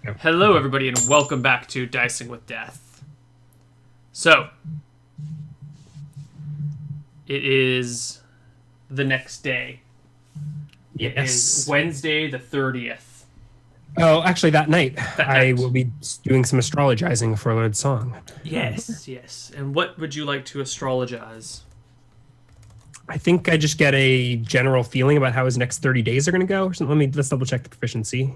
Yep. Hello, everybody, and welcome back to Dicing with Death. So, it is the next day. It is Yes. Wednesday the 30th. Oh, actually, that night That I night. will be doing some astrologizing for Lord's Song. Yes. And what would you like to astrologize? I think I just get a general feeling about how his next 30 days are going to go. Or something. Let's double check the proficiency.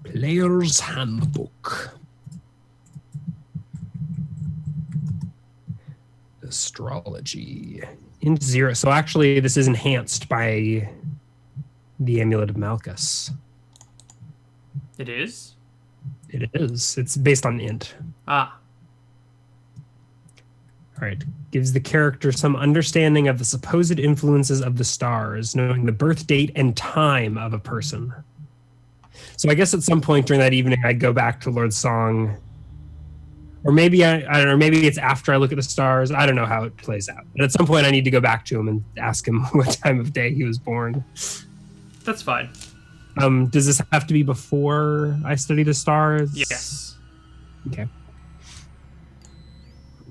Player's Handbook. Astrology. In 0. So actually, this is enhanced by the Amulet of Malchus. It is? It is. It's based on int. Ah, All right. Gives the character some understanding of the supposed influences of the stars, knowing the birth date and time of a person. So I guess at some point during that evening, I'd go back to Lord's Song. Or maybe I don't know, maybe it's after I look at the stars. I don't know how it plays out. But at some point I need to go back to him and ask him what time of day he was born. that's fine. Does this have to be before I study the stars? Yes. Okay.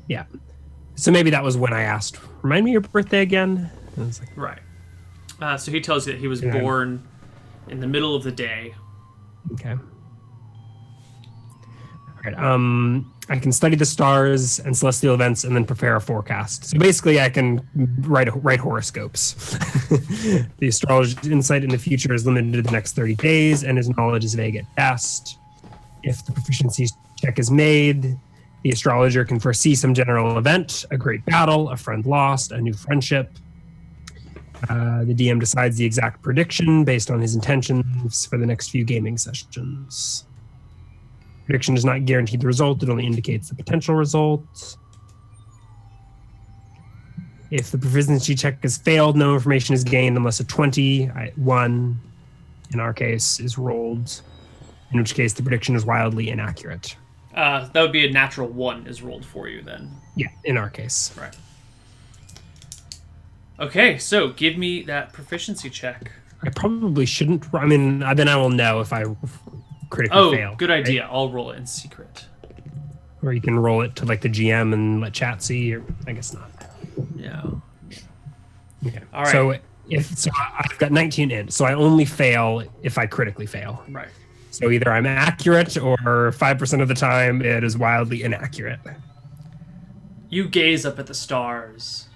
Yeah. So maybe that was when I asked, remind me your birthday again? And I was like, Right. So he tells you that he was Yeah. born in the middle of the day. okay. All right. I can study the stars and celestial events and then prepare a forecast. So basically I can write horoscopes. The astrologer's insight in the future is limited to the next 30 days and his knowledge is vague at best. If the proficiency check is made, the astrologer can foresee some general event, a great battle, a friend lost, a new friendship. The DM decides the exact prediction based on his intentions for the next few gaming sessions. Prediction does not guarantee the result, it only indicates the potential result. If the proficiency check has failed, no information is gained unless a 1, in our case, is rolled, in which case the prediction is wildly inaccurate. That would be a natural 1 is rolled for you then. Yeah, in our case. Right. Okay, so give me that proficiency check. I probably shouldn't. I mean, then I will know if I critically fail. Good idea. I'll roll it in secret. Or you can roll it to like the GM and let chat see, or I guess not. Yeah. Okay. All right. So I've got 19 in, so I only fail if I critically fail. Right. So either I'm accurate or 5% of the time it is wildly inaccurate. You gaze up at the stars,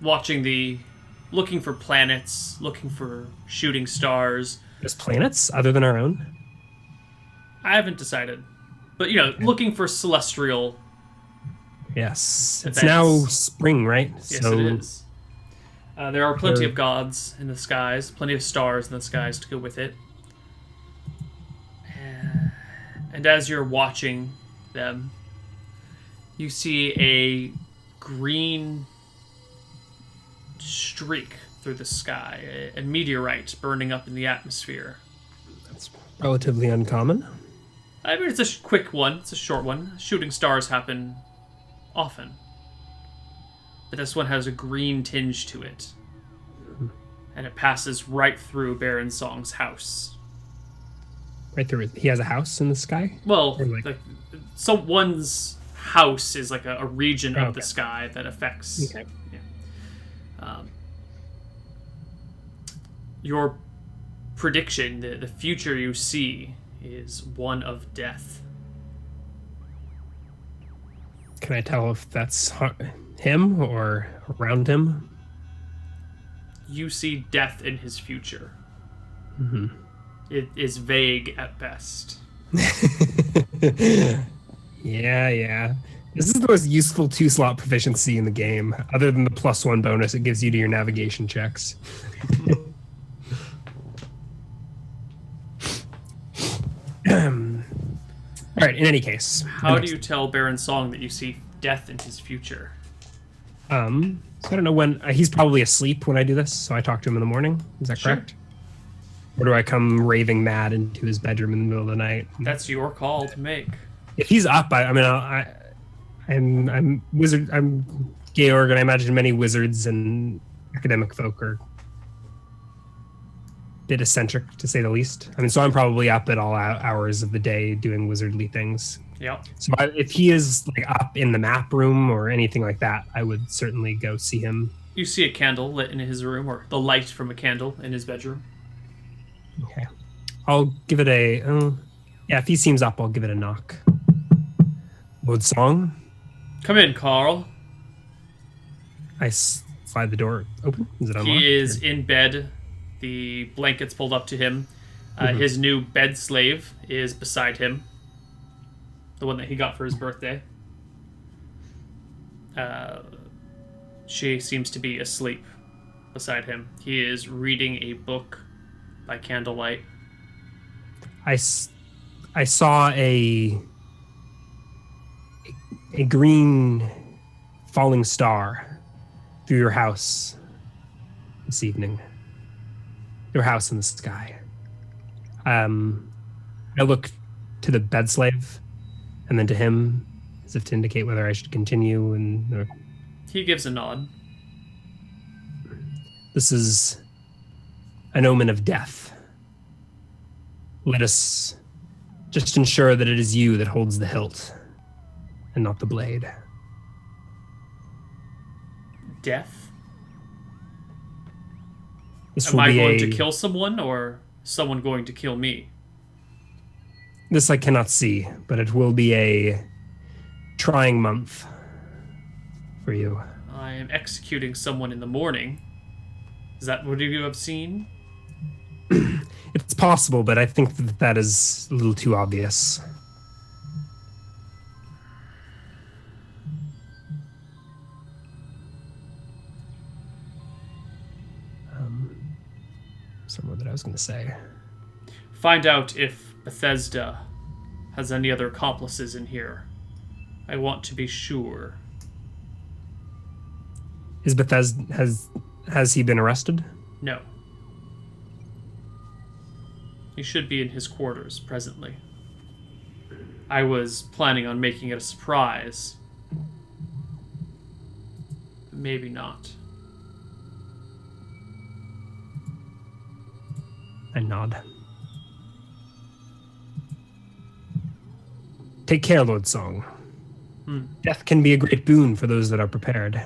looking for planets, looking for shooting stars. There's planets other than our own? I haven't decided. But, looking for celestial. Yes. It's Events. now spring, right? Yes, it is. There are plenty of gods in the skies, plenty of stars in the skies to go with it. And as you're watching them, you see a green streak through the sky, a meteorite burning up in the atmosphere. That's relatively uncommon. I mean, it's a quick one. It's a short one. Shooting stars happen often. But this one has a green tinge to it. And it passes right through Baron Song's house. Right through it. He has a house in the sky? Well, Or like- someone's house is like a region of okay. the sky that affects... Okay. Your prediction, the future you see, is one of death. Can I tell if that's him or around him? You see death in his future. Mm-hmm. It is vague at best. Yeah. This is the most useful 2-slot proficiency in the game, other than the +1 bonus it gives you to your navigation checks. All right, in any case. How do you tell Baron Song that you see death in his future? So I don't know when. He's probably asleep when I do this, so I talk to him in the morning. Is that Sure. correct? Or do I come raving mad into his bedroom in the middle of the night? That's your call to make. If he's up, I'm wizard. I'm Georg, and I imagine many wizards and academic folk are bit eccentric, to say the least. I mean, so I'm probably up at all hours of the day doing wizardly things. Yep. So if he is like up in the map room or anything like that, I would certainly go see him. You see a candle lit in his room, or the light from a candle in his bedroom. Okay. I'll give it yeah, if he seems up, I'll give it a knock. Wood song. Come in, Carl. I slide the door open. Is it unlocked? He is in bed. The blanket's pulled up to him. His new bed slave is beside him. The one that he got for his birthday. She seems to be asleep beside him. He is reading a book by candlelight. I saw a green falling star through your house this evening. Your house in the sky. I look to the bed slave and then to him as if to indicate whether I should continue. And he gives a nod. This is an omen of death. Let us just ensure that it is you that holds the hilt and not the blade. Death? This Am I going to kill someone, or someone going to kill me? This I cannot see, but it will be a trying month for you. I am executing someone in the morning. Is that what you have seen? It's possible, but I think that is a little too obvious. Somewhere that I was going to say. Find out if Bethesda has any other accomplices in here. I want to be sure. Is Bethesda has he been arrested? No. He should be in his quarters presently. I was planning on making it a surprise. Maybe not. I nod. Take care, Lord Song. Death can be a great boon for those that are prepared.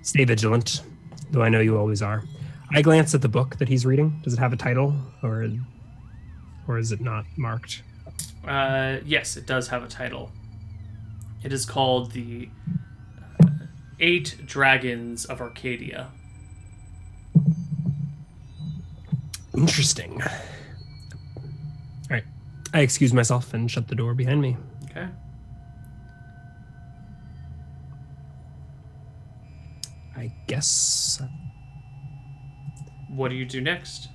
Stay vigilant, though I know you always are. I glance at the book that he's reading. Does it have a title, or is it not marked? Yes, it does have a title. It is called The 8 Dragons of Arcadia. Interesting. All right. I excuse myself and shut the door behind me. Okay. I guess. What do you do next?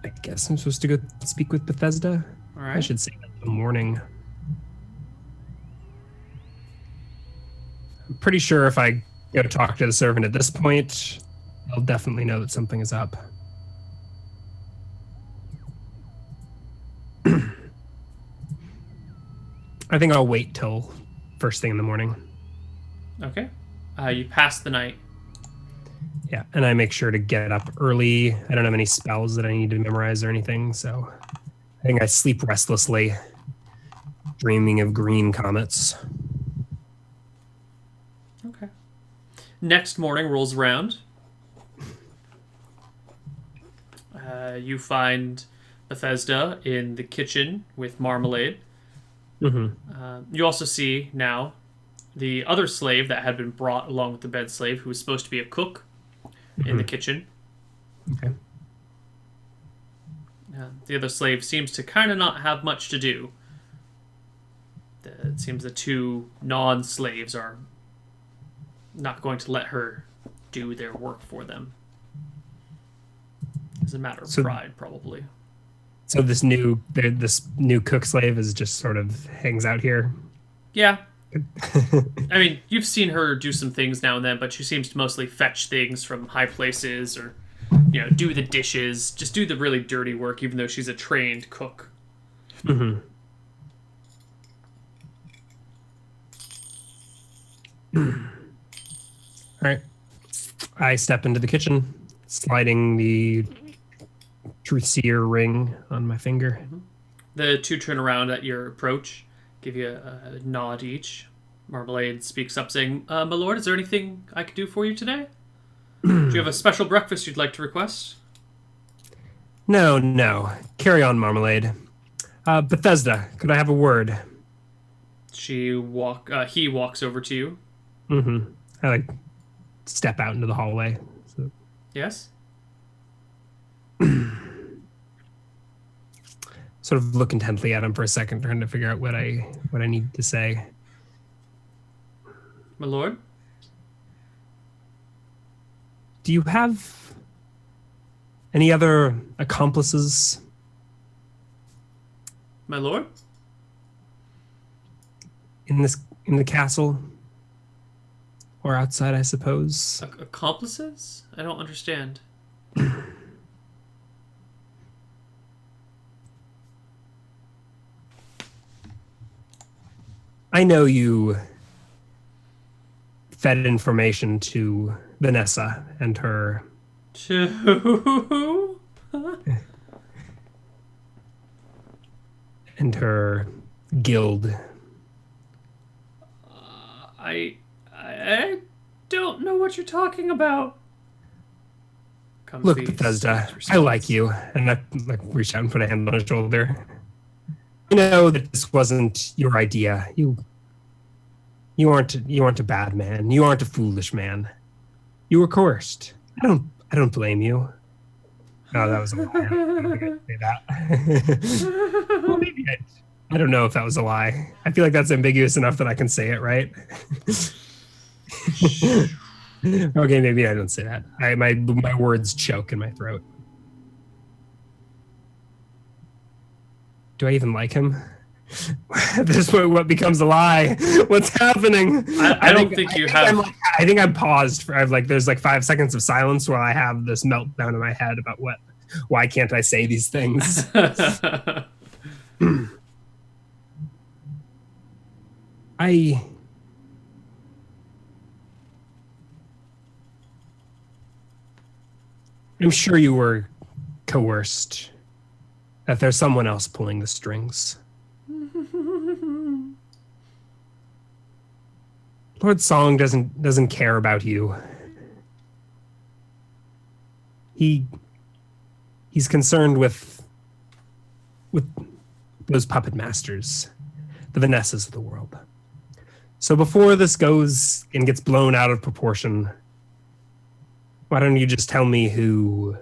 I guess I'm supposed to go speak with Bethesda. All right. I should say that in the morning. I'm pretty sure if I go talk to the servant at this point, I'll definitely know that something is up. I think I'll wait till first thing in the morning. Okay. You pass the night. Yeah, and I make sure to get up early. I don't have any spells that I need to memorize or anything, so I think I sleep restlessly, dreaming of green comets. Okay. Next morning rolls around. You find Bethesda in the kitchen with marmalade. Mm-hmm. You also see now the other slave that had been brought along with the bed slave, who was supposed to be a cook, in the kitchen. Okay. The other slave seems to kind of not have much to do. It seems the 2 non-slaves are not going to let her do their work for them. As a matter of pride, probably. So this new cook slave is just sort of hangs out here? Yeah. I mean, you've seen her do some things now and then, but she seems to mostly fetch things from high places or, do the dishes, just do the really dirty work, even though she's a trained cook. Mm-hmm. All right. I step into the kitchen, sliding the Truth-seer ring on my finger. The two turn around at your approach, give you a nod each. Marmalade speaks up, saying, "My lord, is there anything I could do for you today? Do you have a special breakfast you'd like to request?" No, no. Carry on, Marmalade. Bethesda, could I have a word? He walks over to you. Mm-hmm. I like step out into the hallway. So. Yes? Sort of look intently at him for a second, trying to figure out what I need to say. My lord? Do you have any other accomplices? My lord? In the castle? Or outside, I suppose? Accomplices? I don't understand. I know you fed information to Vanessa and her and her guild. I don't know what you're talking about. Comes Look, the Bethesda, response. I like you. And I reach out and put a hand on his shoulder. I know that this wasn't your idea. You aren't a bad man. You aren't a foolish man. You were coerced. I don't blame you. No, that was a lie. I don't think I'd say that. Well, maybe I don't know if that was a lie. I feel like that's ambiguous enough that I can say it, right? Okay, maybe I don't say that. My words choke in my throat. Do I even like him? This is what becomes a lie. What's happening? I don't think you have. I think I'm paused for. There's like 5 seconds of silence while I have this meltdown in my head about why can't I say these things? I'm sure you were coerced. That there's someone else pulling the strings. Lord Song doesn't care about you. He's concerned with those puppet masters, the Vanessas of the world. So before this goes and gets blown out of proportion, why don't you just tell me who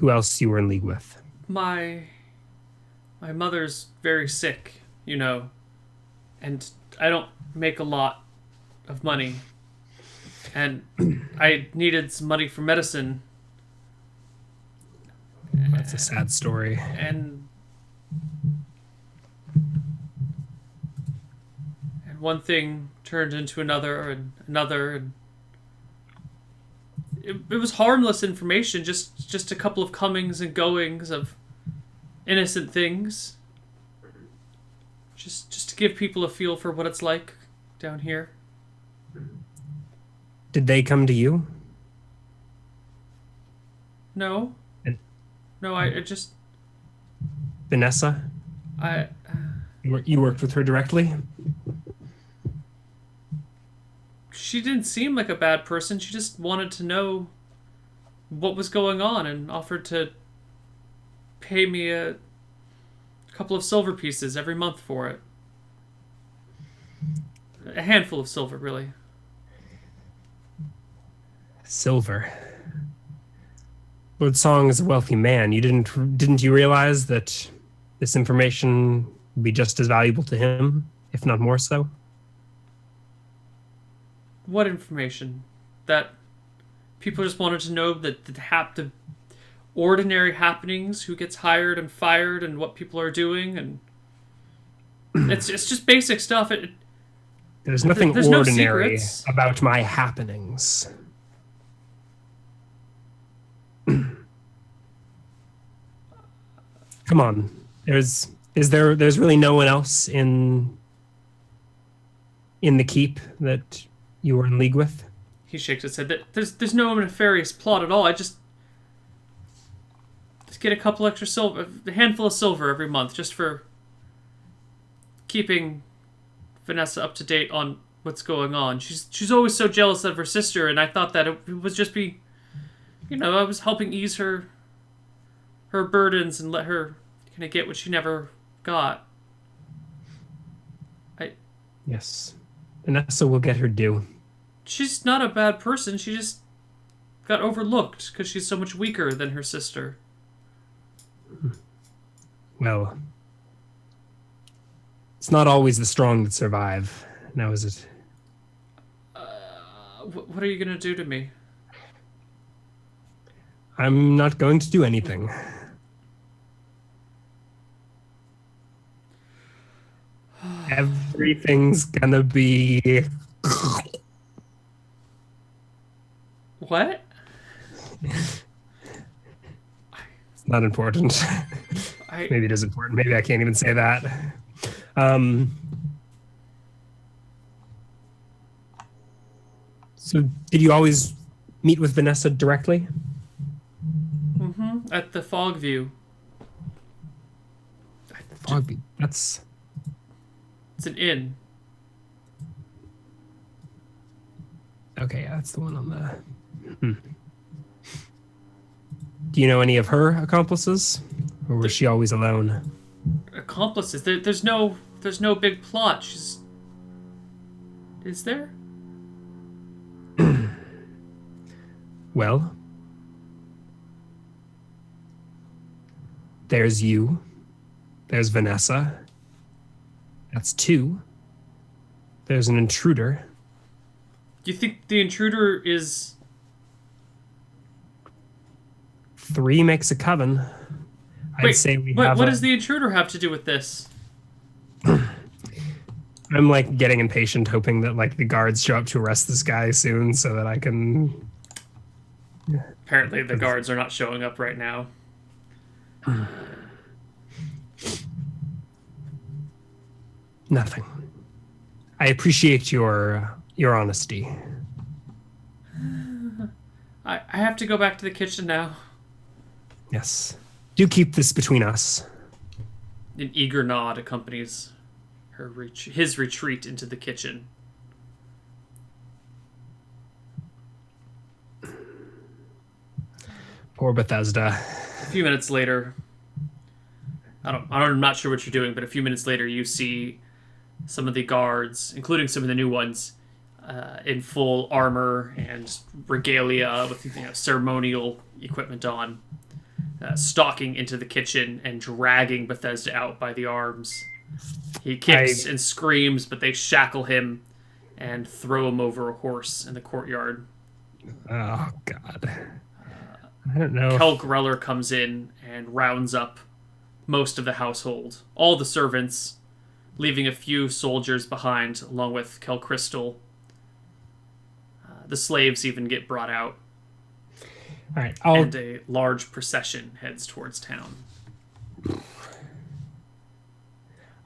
else you were in league with? My mother's very sick, and I don't make a lot of money. And I needed some money for medicine. That's a sad story. And one thing turned into another and another, and it was harmless information, just a couple of comings and goings of innocent things. Just to give people a feel for what it's like down here. Did they come to you? No. No, I just... Vanessa? You worked with her directly? She didn't seem like a bad person. She just wanted to know what was going on and offered to pay me a couple of silver pieces every month for it. A handful of silver, really. Silver. Lord Song is a wealthy man. Didn't you realize that this information would be just as valuable to him, if not more so? What information? That people just wanted to know the ordinary happenings, who gets hired and fired, and what people are doing, and it's just basic stuff. There's nothing there's ordinary no about my happenings. Come on. There's really no one else in the keep that you were in league with? He shakes his head. That there's no nefarious plot at all. I just get a couple extra silver, a handful of silver every month, just for keeping Vanessa up to date on what's going on. She's always so jealous of her sister, and I thought that it would just be, I was helping ease her burdens and let her kind of get what she never got. Yes. Vanessa will get her due. She's not a bad person. She just got overlooked because she's so much weaker than her sister. Well, it's not always the strong that survive. Now is it? What are you gonna do to me? I'm not going to do anything. Everything's gonna be... What? It's not important. Maybe it is important. Maybe I can't even say that. So did you always meet with Vanessa directly? Mm-hmm. At the Fog View. Fogby. That's... It's an inn. Okay, yeah, that's the one on the... Do you know any of her accomplices? Or was she always alone? Accomplices? There's no big plot. Is there? Well, there's you. There's Vanessa. That's 2. There's an intruder. Do you think the intruder is... 3 makes a coven. Wait, I'd say we have... What does the intruder have to do with this? I'm like getting impatient, hoping that like the guards show up to arrest this guy soon so that I can... Apparently the guards are not showing up right now. Nothing. I appreciate your honesty. I have to go back to the kitchen now. Yes. Do keep this between us. An eager nod accompanies his retreat into the kitchen. Poor Bethesda. A few minutes later, I'm not sure what you're doing, but a few minutes later you see some of the guards, including some of the new ones, in full armor and regalia with ceremonial equipment on, stalking into the kitchen and dragging Bethesda out by the arms. He kicks and screams, but they shackle him and throw him over a horse in the courtyard. Oh, God. I don't know. Kel Greller comes in and rounds up most of the household, all the servants, leaving a few soldiers behind, along with Kel Crystal. The slaves even get brought out. All right, and a large procession heads towards town.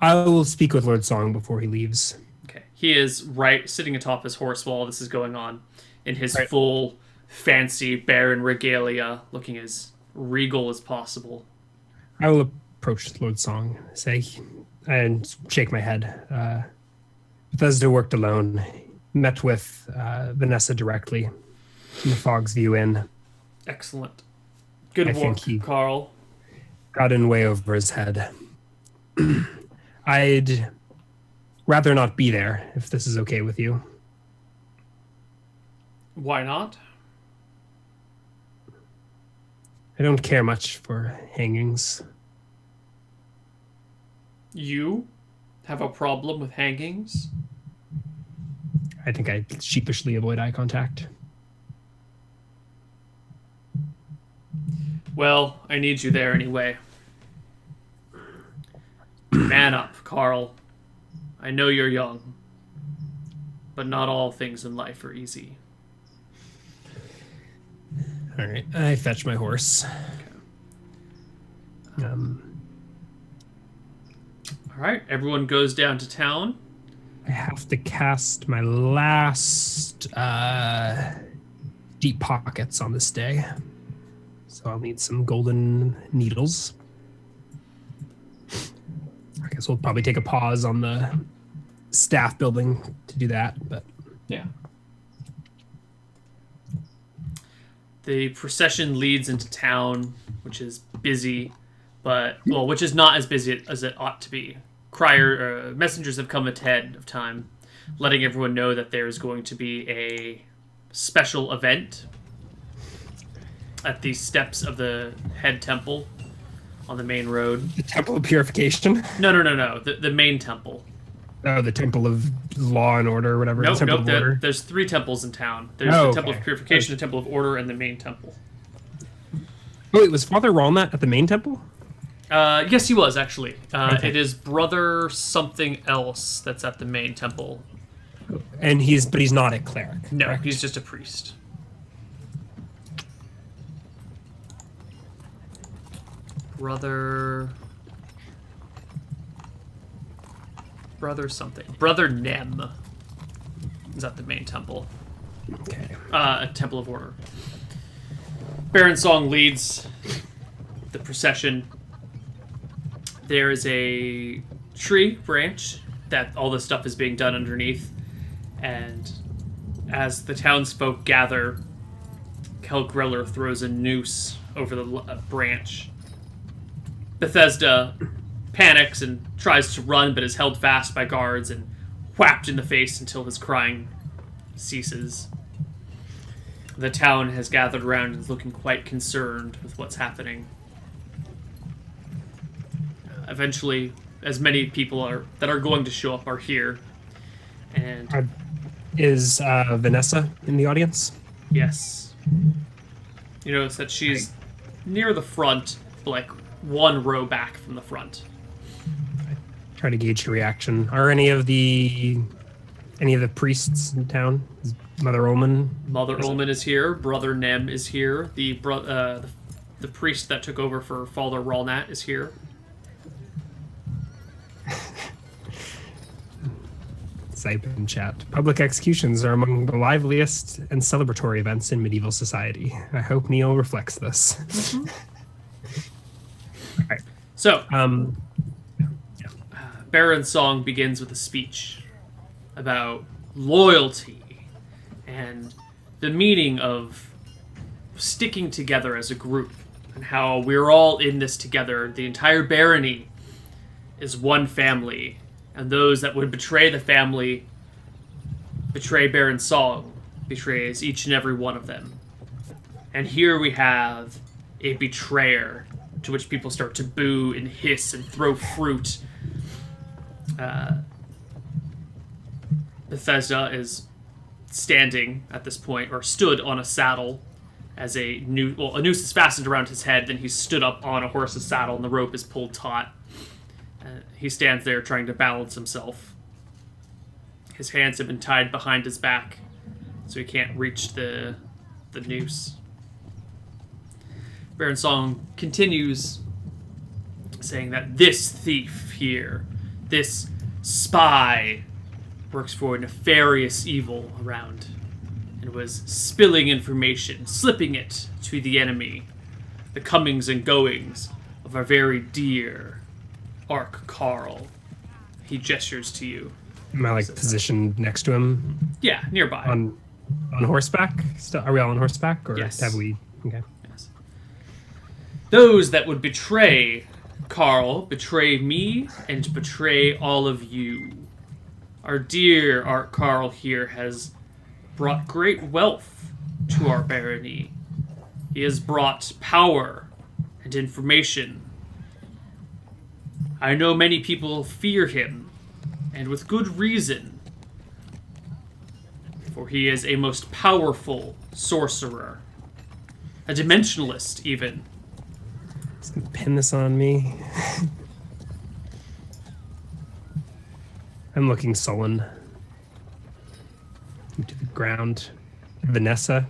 I will speak with Lord Song before he leaves. Okay. He is sitting atop his horse while this is going on, in his Right. full, fancy baron regalia, looking as regal as possible. I will approach Lord Song, and shake my head. Bethesda worked alone. Met with Vanessa directly in the Fog's View Inn. Excellent. Good I work, think he Carl. got in way over his head. I'd rather not be there, if this is okay with you. Why not? I don't care much for hangings. You have a problem with hangings? I think I sheepishly avoid eye contact. Well, I need you there anyway. Man up, Carl. I know you're young, but not all things in life are easy. All right, I fetch my horse. Okay. All right, everyone goes down to town. I have to cast my last deep pockets on this day. So I'll need some golden needles. I guess we'll probably take a pause on the staff building to do that, but yeah. The procession leads into town, which is busy, which is not as busy as it ought to be. Messengers have come ahead of time, letting everyone know that there's going to be a special event at the steps of the head temple on the main road. The Temple of Purification? No. The main temple. Oh, the Temple of Law and Order or whatever. Nope. There's 3 temples in town. There's the Temple of Purification, the Temple of Order, and the main temple. Oh, wait, was Father Walnut at the main temple? Yes, he was, actually. Okay. It is Brother something else that's at the main temple. And he's not a cleric. No, correct? he's just a priest. Brother something. Brother Nem is at the main temple. Okay. A Temple of Order. Baron Song leads the procession. There is a tree branch that all this stuff is being done underneath, and as the townsfolk gather, Kel Greller throws a noose over the branch. Bethesda panics and tries to run, but is held fast by guards and whacked in the face until his crying ceases. The town has gathered around and is looking quite concerned with what's happening. Eventually, as many people that are going to show up are here. And is Vanessa in the audience? Yes. You notice that she's near the front, like 1 row back from the front. Try to gauge your reaction. Are any of the priests in town? Is Mother Ullman? Mother Ullman is here. Brother Nem is here. The priest that took over for Father Walnut is here. Type in chat. Public executions are among the liveliest and celebratory events in medieval society. I hope Neil reflects this. Mm-hmm. All right. So, Baron Song begins with a speech about loyalty and the meaning of sticking together as a group and how we're all in this together. The entire barony is one family, and those that would betray the family betray Baron Song, betrays each and every one of them. And here we have a betrayer, to which people start to boo and hiss and throw fruit. Bethesda is standing at this point, or stood on a saddle, as a noose is fastened around his head, then he's stood up on a horse's saddle and the rope is pulled taut. He stands there trying to balance himself. His hands have been tied behind his back, so he can't reach the noose. Baron Song continues saying that this thief here, this spy, works for nefarious evil around and was spilling information, slipping it to the enemy, the comings and goings of our very dear Ark Carl. He gestures to you. Am I positioned next to him? Yeah, nearby. On horseback? Still, are we all on horseback? Or yes. Have we? Okay. Yes. Those that would betray Carl, betray me, and betray all of you. Our dear Ark Carl here has brought great wealth to our barony. He has brought power and information. I know many people fear him, and with good reason, for he is a most powerful sorcerer, a dimensionalist even. He's gonna pin this on me. I'm looking sullen to the ground. Vanessa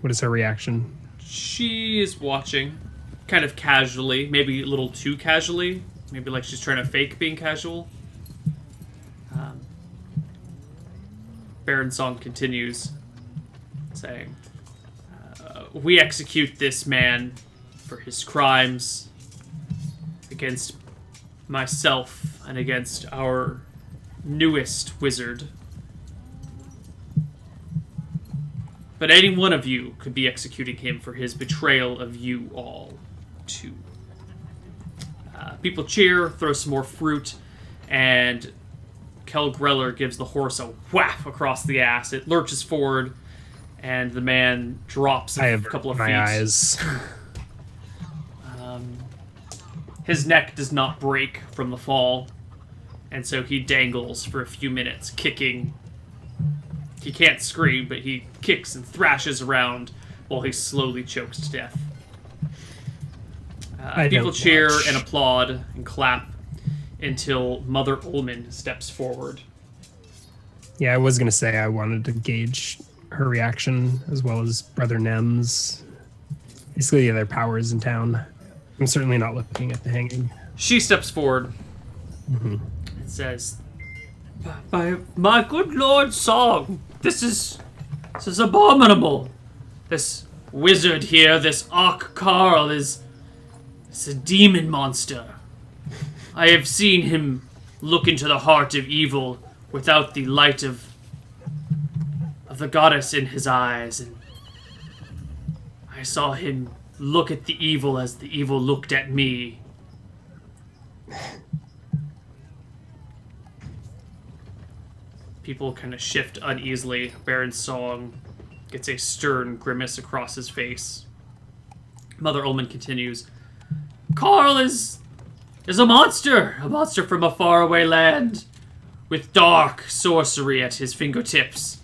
what is her reaction? She is watching, kind of casually, maybe a little too casually. Maybe like she's trying to fake being casual. Baron Song continues, saying, we execute this man for his crimes against myself and against our newest wizard. But any one of you could be executing him for his betrayal of you all, too. People cheer, throw some more fruit, and Kel Greller gives the horse a whap across the ass. It lurches forward, and the man drops a couple of feet. Eyes. His neck does not break from the fall, and so he dangles for a few minutes, kicking. He can't scream, but he kicks and thrashes around while he slowly chokes to death. People cheer and applaud and clap until Mother Ullman steps forward. Yeah, I was going to say I wanted to gauge her reaction as well as Brother Nem's. Basically, their powers in town. I'm certainly not looking at the hanging. She steps forward and says, "By my good Lord Song, this is abominable. This wizard here, this Ark Carl, is a demon monster. I have seen him look into the heart of evil without the light of the goddess in his eyes, and I saw him look at the evil as the evil looked at me." People kind of shift uneasily. Baron Song gets a stern grimace across his face. Mother Ullman continues, "Carl is a monster from a faraway land, with dark sorcery at his fingertips.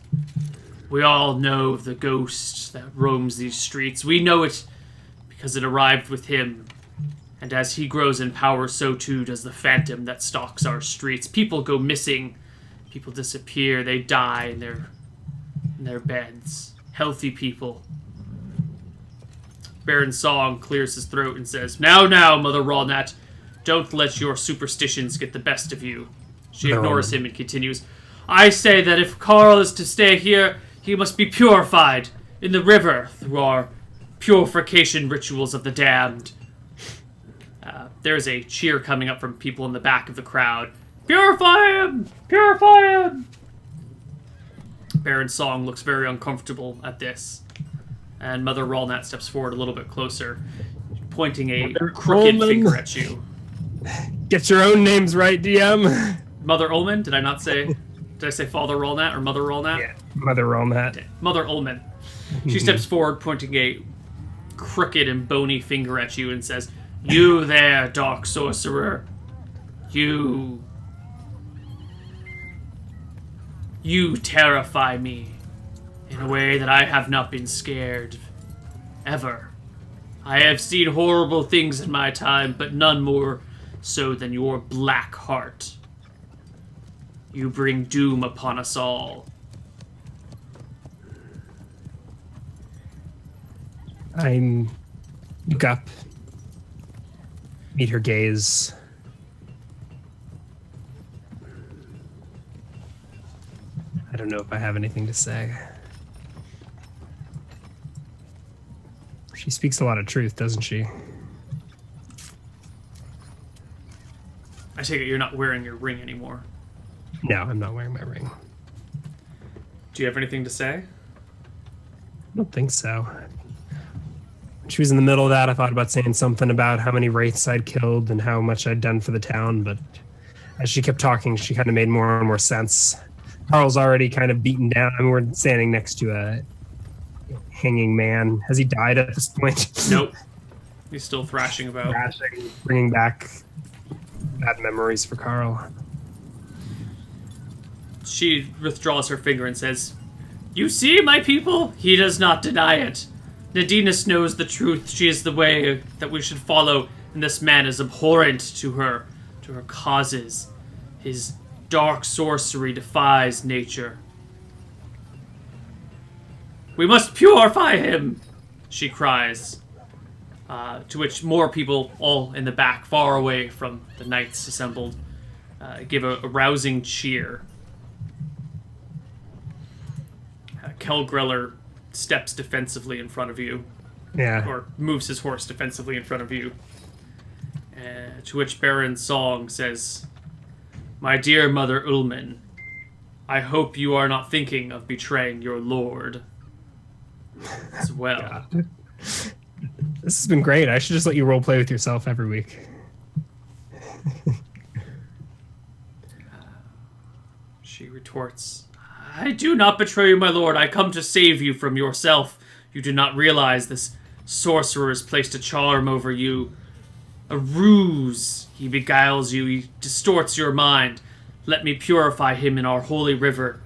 We all know the ghost that roams these streets. We know it because it arrived with him. And as he grows in power, so too does the phantom that stalks our streets. People go missing. People disappear. They die in their beds. Healthy people." Baron Song clears his throat and says, Now, Mother Rawlnat, don't let your superstitions get the best of you." She ignores him and continues, "I say that if Carl is to stay here, he must be purified in the river through our purification rituals of the damned." There's a cheer coming up from people in the back of the crowd. "Purify him! Purify him!" Baron Song looks very uncomfortable at this, and Mother Rawlnat steps forward a little bit closer, pointing a crooked finger at you. Get your own names right, DM. Mother Ullman? Did I say Father Rawlnat or Mother Rawlnat? Yeah, Mother Rawlnat. Mother Ullman. She steps forward, pointing a crooked and bony finger at you and says, "You there, dark sorcerer. You terrify me in a way that I have not been scared ever. I have seen horrible things in my time, but none more so than your black heart. You bring doom upon us all." I look up, meet her gaze. I don't know if I have anything to say. She speaks a lot of truth, doesn't she? I take it you're not wearing your ring anymore. No, I'm not wearing my ring. Do you have anything to say? I don't think so. When she was in the middle of that, I thought about saying something about how many wraiths I'd killed and how much I'd done for the town, but as she kept talking, she kind of made more and more sense. Carl's already kind of beaten down. I mean, we're standing next to a hanging man. Has he died at this point? Nope. He's still thrashing about. Thrashing, bringing back bad memories for Carl. She withdraws her finger and says, "You see, my people? He does not deny it. Nadinus knows the truth. She is the way that we should follow, and this man is abhorrent to her causes. His dark sorcery defies nature. We must purify him," she cries. To which more people, all in the back, far away from the knights assembled, give a rousing cheer. Kelgreller steps defensively in front of you, Yeah. or moves his horse defensively in front of you. To which Baron Song says, "My dear Mother Ullman, I hope you are not thinking of betraying your lord as well." God. This has been great. I should just let you role play with yourself every week. She retorts, "I do not betray you, my lord. I come to save you from yourself. You do not realize this sorcerer has placed a charm over you. A ruse. He beguiles you. He distorts your mind. Let me purify him in our holy river."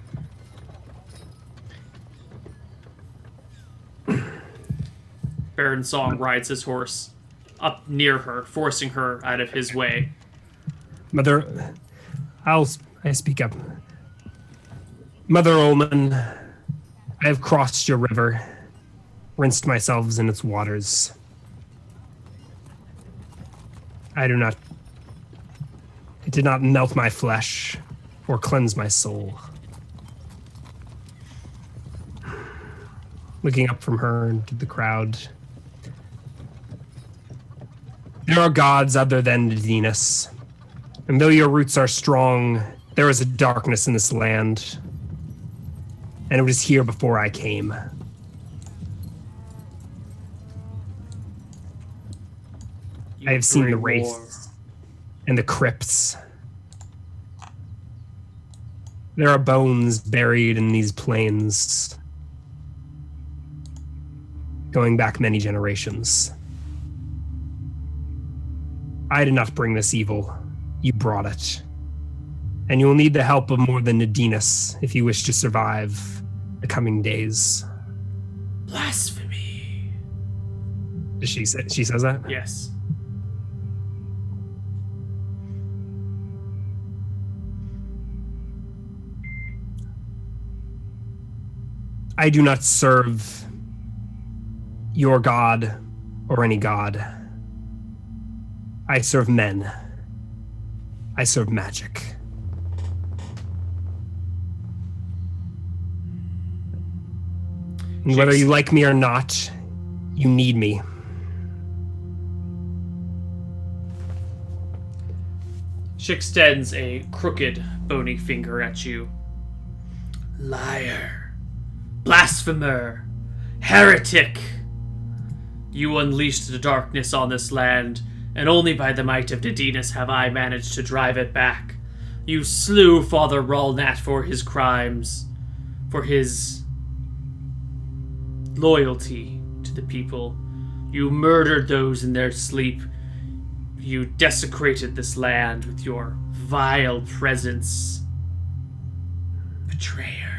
Baron Song rides his horse up near her, forcing her out of his way. Mother, I speak up. Mother Ullman, I have crossed your river, rinsed myself in its waters. It did not melt my flesh or cleanse my soul. Looking up from her into the crowd. There are gods other than Venus. And though your roots are strong, there is a darkness in this land. And it was here before I came. I have seen the wraiths and the crypts. There are bones buried in these plains, going back many generations. I did not bring this evil. You brought it. And you will need the help of more than Nadinus if you wish to survive the coming days. Blasphemy. She says that? Yes. I do not serve your god or any god. I serve men. I serve magic. And whether you like me or not, you need me. She extends a crooked, bony finger at you. Liar. Blasphemer. Heretic. You unleashed the darkness on this land, and only by the might of Nadinus have I managed to drive it back. You slew Father Ralnat for his crimes, for his loyalty to the people. You murdered those in their sleep. You desecrated this land with your vile presence. Betrayer.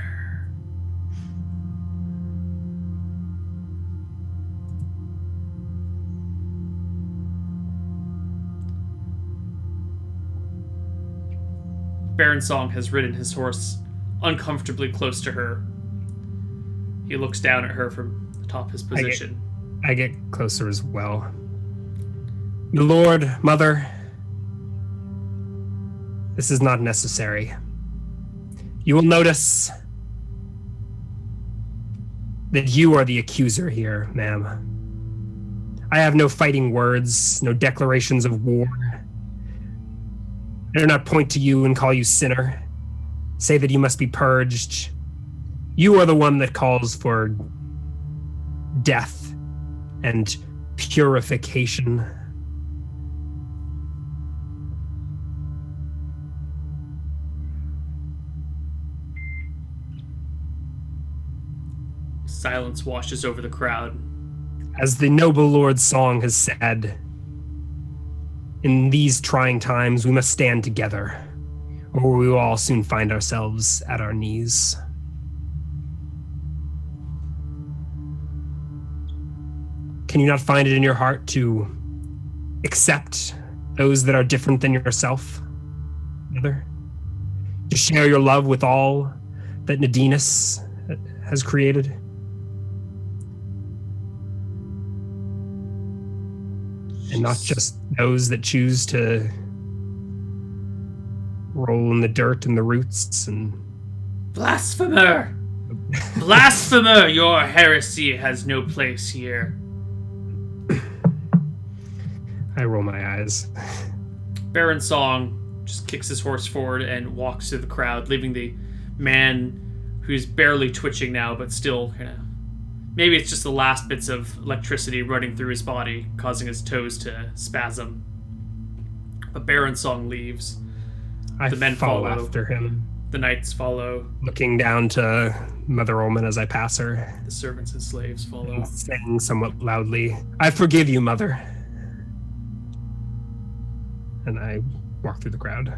Baron Song has ridden his horse uncomfortably close to her. He looks down at her from atop his position. I get closer as well. My lord, mother, this is not necessary. You will notice that you are the accuser here, ma'am. I have no fighting words, no declarations of war. I do not point to you and call you sinner, say that you must be purged. You are the one that calls for death and purification. Silence washes over the crowd. As the noble Lord's song has said, in these trying times we must stand together, or we will all soon find ourselves at our knees. Can you not find it in your heart to accept those that are different than yourself, mother? To share your love with all that Nadinus has created? And not just those that choose to roll in the dirt and the roots and... Blasphemer! Blasphemer! Your heresy has no place here. I roll my eyes. Baron Song just kicks his horse forward and walks through the crowd, leaving the man who's barely twitching now, but still kind of... Maybe it's just the last bits of electricity running through his body, causing his toes to spasm. But Baron Song leaves. I The men follow follow. after him, The knights follow. looking down to Mother Ullman as I pass her, The servants and slaves follow. saying somewhat loudly, "I forgive you, Mother." And I walk through the crowd.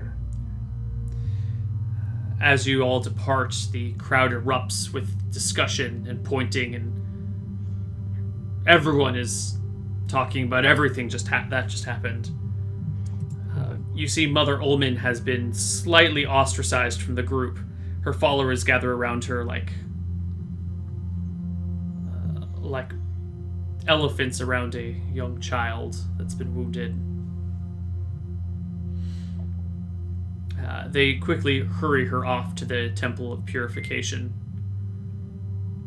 As you all depart, the crowd erupts with discussion and pointing, and everyone is talking about everything that just happened. You see Mother Ullman has been slightly ostracized from the group. Her followers gather around her like elephants around a young child that's been wounded. They quickly hurry her off to the Temple of Purification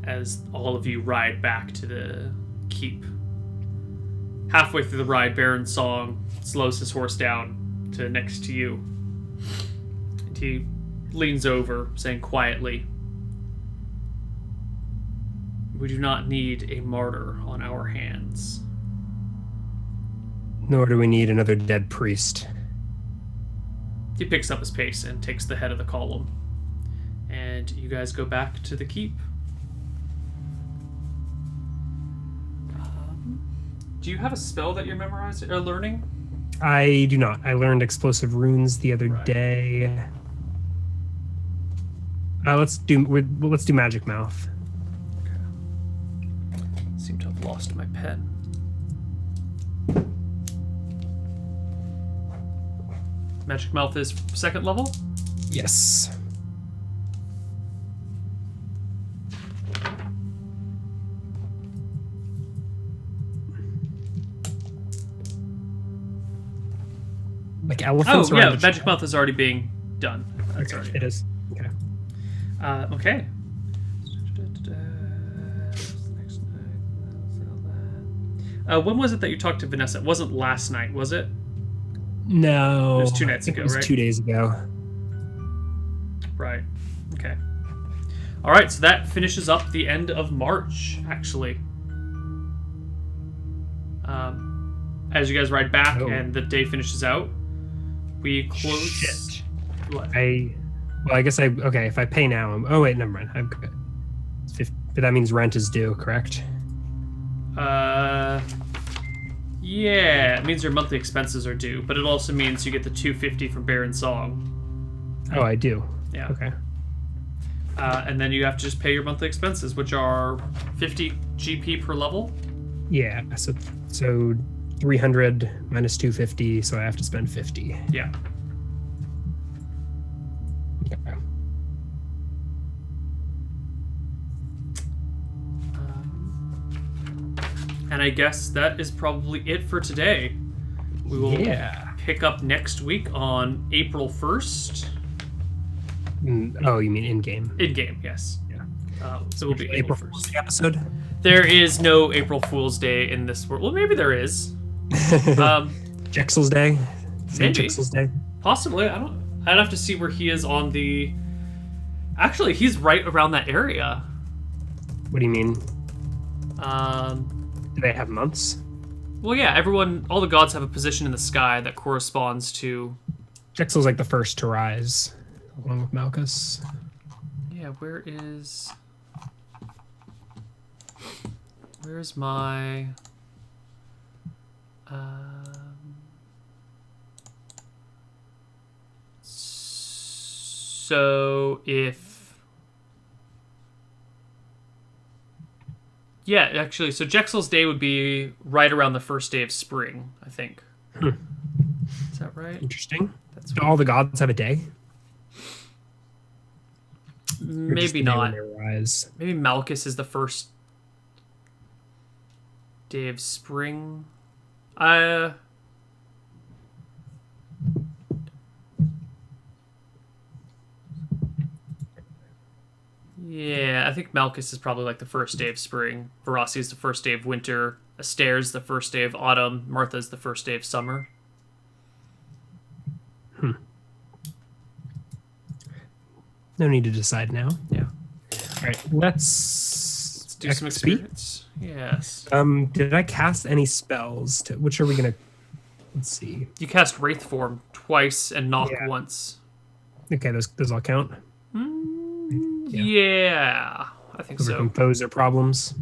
as all of you ride back to the keep. Halfway through the ride, Baron Song slows his horse down to next to you. And he leans over, saying quietly, "We do not need a martyr on our hands." Nor do we need another dead priest. He picks up his pace and takes the head of the column. And you guys go back to the keep. Do you have a spell that you're memorizing or learning? I do not. I learned explosive runes the other Right. day. Let's do Magic Mouth. Seem to have lost my pen. Magic Mouth is second level? Yes. Like elephants. Oh, around yeah, the Magic Mouth is already being done. That's Okay, already. it is. Okay. Okay. When was it that you talked to Vanessa? It wasn't last night, was it? No. It was 2 nights I think ago, it was right? 2 days ago. Right. Okay. All right, so that finishes up the end of March, actually. As you guys ride back Oh. and the day finishes out, we close. Shit. What? I guess okay, if I pay now, oh wait, never mind. I'm good. It's 50, but that means rent is due, correct? Yeah, it means your monthly expenses are due, but it also means you get the $250 from Baron Song. Oh, I do. Yeah. Okay. And then you have to just pay your monthly expenses, which are 50 GP per level. Yeah, so 300 minus 250, so I have to spend 50. Yeah. Okay. And I guess that is probably it for today. We will pick up next week on April 1st. Oh, you mean in-game? In-game, yes. Yeah. So it will be April 1st. Fool's Day episode? There is no April Fool's Day in this world. Well, maybe there is. Jexel's Day? Maybe. Jexel's Day? Possibly. I'd have to see where he is on the... Actually, he's right around that area. What do you mean? Um, Do they have months? well, yeah, all the gods have a position in the sky that corresponds to... Jexel's like the first to rise, along with Malchus. Yeah, where's my... So if... Yeah, actually, so Jexel's day would be right around the first day of spring, I think. Is that right? Interesting. That's Do all the gods have a day? Or just maybe the day not. when they rise? Maybe Malchus is the first day of spring. Yeah, I think Malchus is probably like the first day of spring. Verossi is the first day of winter. Astare's the first day of autumn. Martha's the first day of summer. No need to decide now. Yeah. All right, let's Do some experience. Yes. Did I cast any spells? Which are we gonna? Let's see. You cast Wraith Form twice and Knock Yeah. once. Okay, those all count. Yeah, I think so. Composer problems.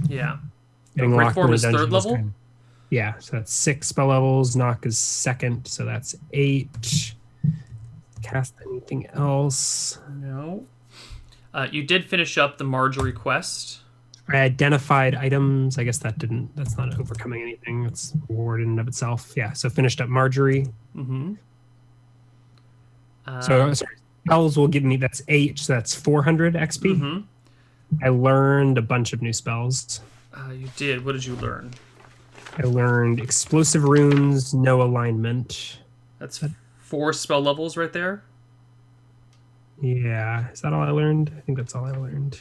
Yeah. Getting Wraith locked Form in a is dungeon third level? kind of- yeah, so that's 6 spell levels. Knock is second, so that's 8. Cast anything else? No. You did finish up the Marjorie quest. I identified items. I guess that's not overcoming anything. It's reward in and of itself. Yeah, so finished up Marjorie. Mm-hmm. So sorry, spells will give me, that's 8, so that's 400 XP. Mm-hmm. I learned a bunch of new spells. You did. What did you learn? I learned explosive runes, no alignment. That's 4 spell levels right there. Yeah, is that all I learned? I think that's all I learned.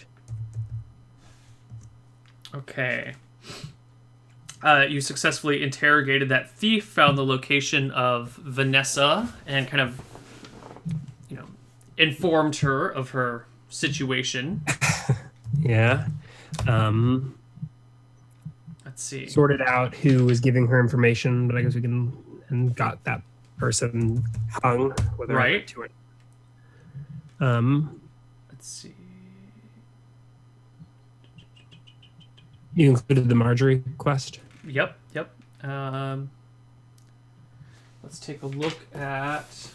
Okay. You successfully interrogated that thief, found the location of Vanessa, and kind of, informed her of her situation. Yeah. Let's see. Sorted out who was giving her information, but I guess and got that person hung. Whether Right. To it. Let's see. You included the Marjorie quest? Yep. Let's take a look at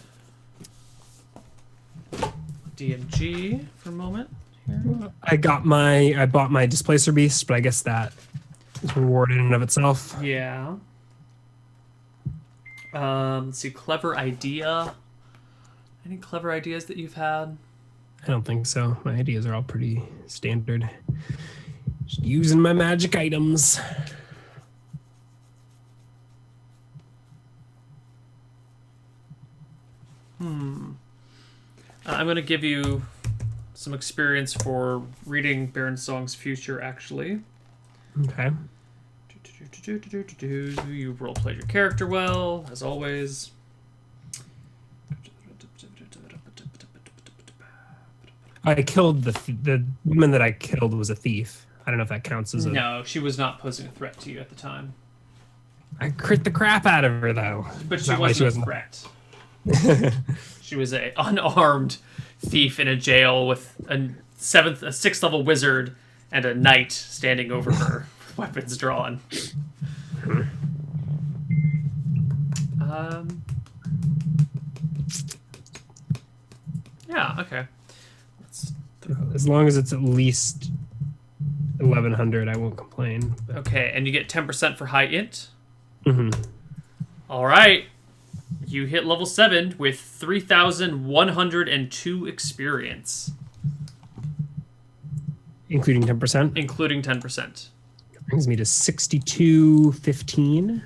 DMG for a moment here. I bought my Displacer Beast, but I guess that is rewarded in and of itself. Yeah. Let's see. Clever idea. Any clever ideas that you've had? I don't think so. My ideas are all pretty standard. Just using my magic items. I'm going to give you some experience for reading Baron Song's future, actually. Okay. You roleplayed your character well, as always. I killed the woman that I killed was a thief. I don't know if that counts as a... No, she was not posing a threat to you at the time. I crit the crap out of her, though. But Is she that why wasn't a threat. She was a unarmed thief in a jail with a 6th level wizard and a knight standing over her, weapons drawn. Yeah, okay. As long as it's at least 1100, I won't complain. But... Okay, and you get 10% for high int. Mm-hmm. All right. You hit level 7 with 3,102 experience. Including 10%? Including 10%. Brings me to 6215.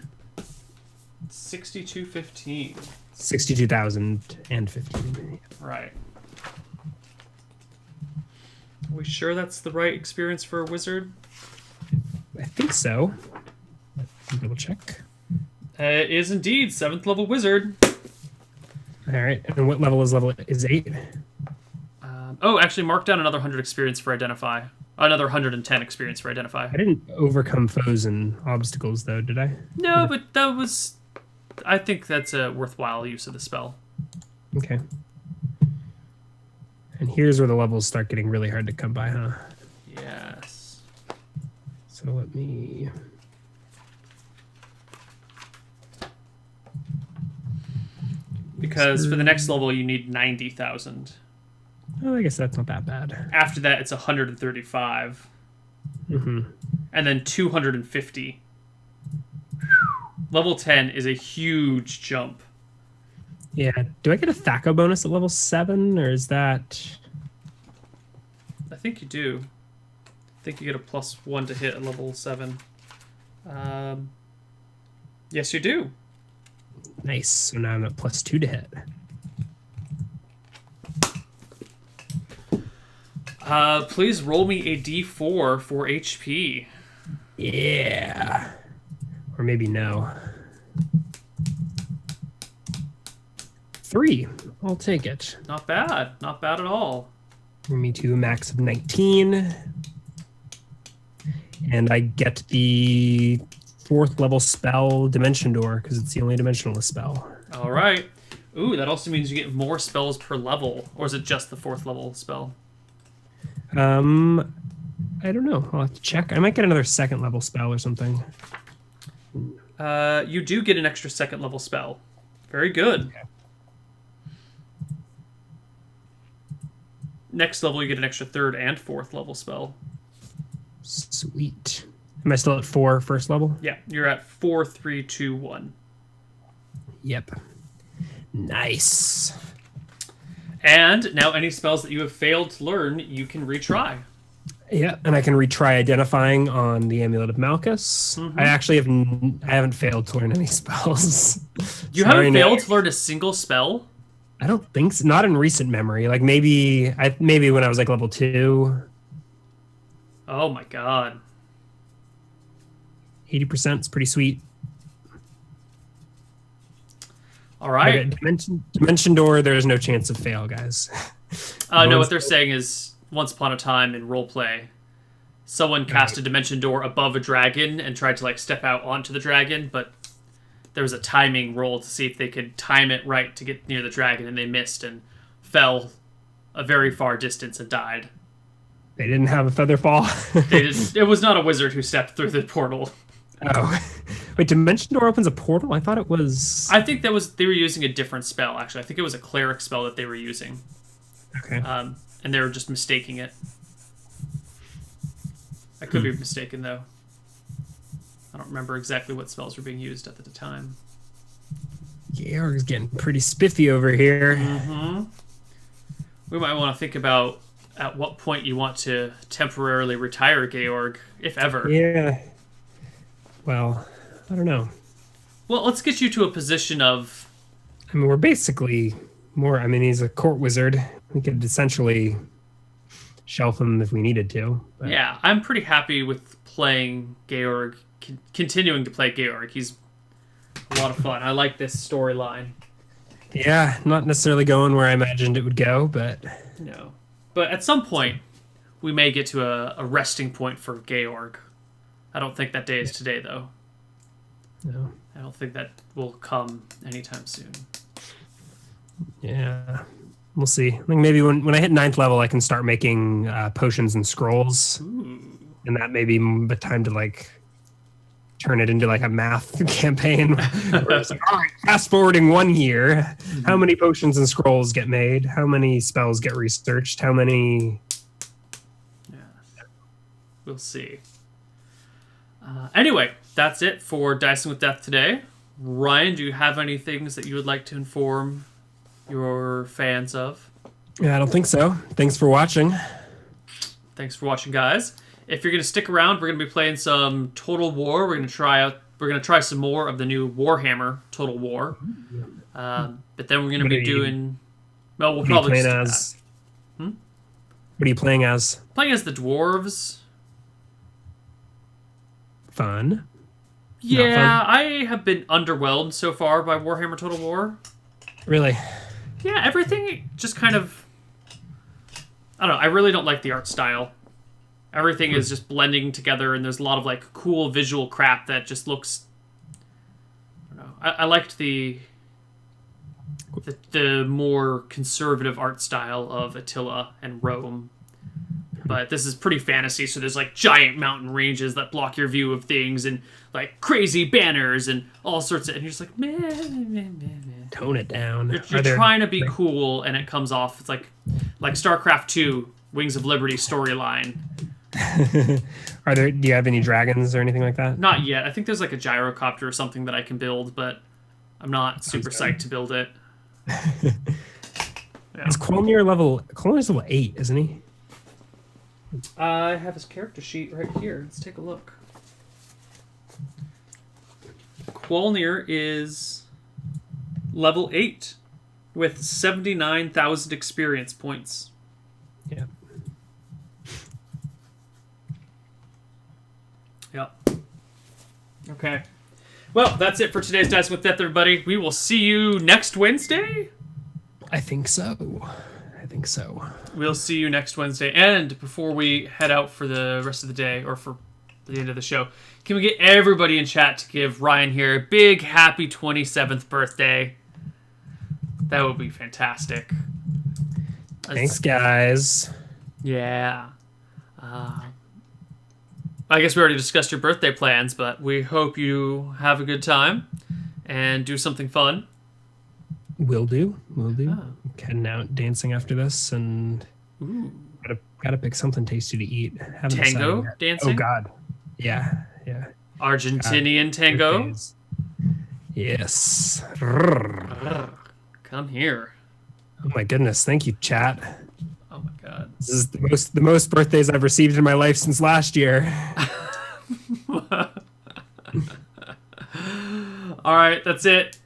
6215. 62,015. Right. Are we sure that's the right experience for a wizard? I think so. Let's double check. It is indeed 7th level wizard. All right. And what level is 8? Actually, mark down another 100 experience for identify. Another 110 experience for identify. I didn't overcome foes and obstacles, though, did I? No, but that was... I think that's a worthwhile use of the spell. Okay. And here's where the levels start getting really hard to come by, huh? Yes. So let me... Because for the next level, you need 90,000. Oh, I guess that's not that bad. After that, it's 135. Mm-hmm. And then 250. Level 10 is a huge jump. Yeah. Do I get a Thaco bonus at level 7, or is that... I think you do. I think you get a +1 to hit at level 7. Yes, you do. Nice. So now I'm at +2 to hit. Please roll me a d4 for HP. Yeah. Or maybe no. 3. I'll take it. Not bad. Not bad at all. Bring me to a max of 19. And I get the 4th level spell, Dimension Door, because it's the only dimensional spell. All right. Ooh, that also means you get more spells per level. Or is it just the 4th level spell? I don't know. I'll have to check. I might get another 2nd level spell or something. You do get an extra 2nd level spell. Very good. Okay. Next level, you get an extra 3rd and 4th level spell. Sweet. Am I still at 4 first level? Yeah, you're at 4, 3, 2, 1. Yep. Nice. And now any spells that you have failed to learn, you can retry. Yeah, and I can retry identifying on the Amulet of Malchus. Mm-hmm. I actually haven't failed to learn any spells. You haven't failed to learn a single spell? I don't think so. Not in recent memory. Like maybe when I was like level 2. Oh my god. 80% is pretty sweet. All right. Okay, Dimension Door, there's no chance of fail, guys. No, what they're saying is, once upon a time in roleplay, someone cast a Dimension Door above a dragon and tried to like step out onto the dragon, but there was a timing roll to see if they could time it right to get near the dragon, and they missed and fell a very far distance and died. They didn't have a feather fall. It was not a wizard who stepped through the portal. Oh. Wait, Dimension Door opens a portal? I thought it was... I think they were using a different spell, actually. I think it was a cleric spell that they were using. Okay. And they were just mistaking it. I could be mistaken, though. I don't remember exactly what spells were being used at the time. Georg's getting pretty spiffy over here. Mm-hmm. We might want to think about at what point you want to temporarily retire Georg, if ever. Yeah. Well, I don't know. Well, let's get you to a position of... I mean, we're basically more... I mean, he's a court wizard. We could essentially shelf him if we needed to. But... Yeah, I'm pretty happy with playing Georg, continuing to play Georg. He's a lot of fun. I like this storyline. Yeah, not necessarily going where I imagined it would go, but... No. But at some point, we may get to a resting point for Georg. I don't think that day is today, though. No. I don't think that will come anytime soon. Yeah. We'll see. I think maybe when I hit 9th level, I can start making potions and scrolls. Ooh. And that may be the time to, like, turn it into, like, a math campaign. Where it's like, all right, fast forwarding 1 year. How many potions and scrolls get made? How many spells get researched? How many... Yeah. We'll see. Anyway, that's it for Dicing with Death today. Ryan, do you have any things that you would like to inform your fans of? Yeah, I don't think so. Thanks for watching. Thanks for watching, guys. If you're going to stick around, we're going to be playing some Total War. We're going to try some more of the new Warhammer Total War. But then we're going to be doing... Well, we'll probably just do that. What are you playing as? Playing as the dwarves. Fun. Yeah, I have been underwhelmed so far by Warhammer Total War. Really? Yeah, everything just kind of... I don't know, I really don't like the art style. Everything is just blending together, and there's a lot of like cool visual crap that just looks... I don't know. I liked the more conservative art style of Attila and Rome. But this is pretty fantasy, so there's like giant mountain ranges that block your view of things, and like crazy banners and all sorts of... And you're just like, man. Tone it down. You're trying to be cool, and it comes off. It's like StarCraft 2, Wings of Liberty storyline. Do you have any dragons or anything like that? Not yet. I think there's like a gyrocopter or something that I can build, but I'm not super psyched to build it. Yeah. Is Quolnir level 8, isn't he? I have his character sheet right here. Let's take a look. Quolnir is level 8 with 79,000 experience points. Yeah. Okay. Well, that's it for today's Dancing with Death, everybody. We will see you next Wednesday. I think so. We'll see you next Wednesday. And before we head out for the rest of the day, or for the end of the show, can we get everybody in chat to give Ryan here a big happy 27th birthday? That would be fantastic. Thanks, guys. Yeah. I guess we already discussed your birthday plans, but we hope you have a good time and do something fun. Will do. Oh. Heading out dancing after this, and gotta pick something tasty to eat. Haven't Tango decided yet. dancing? Oh God. Yeah. Argentinian tango? Birthdays. Yes. Come here. Oh my goodness. Thank you, chat. Oh my God. This is the most birthdays I've received in my life since last year. All right, that's it.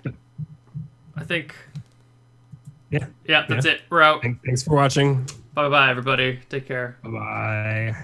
I think. Yeah, that's it. We're out. Thanks for watching. Bye-bye, everybody. Take care. Bye-bye.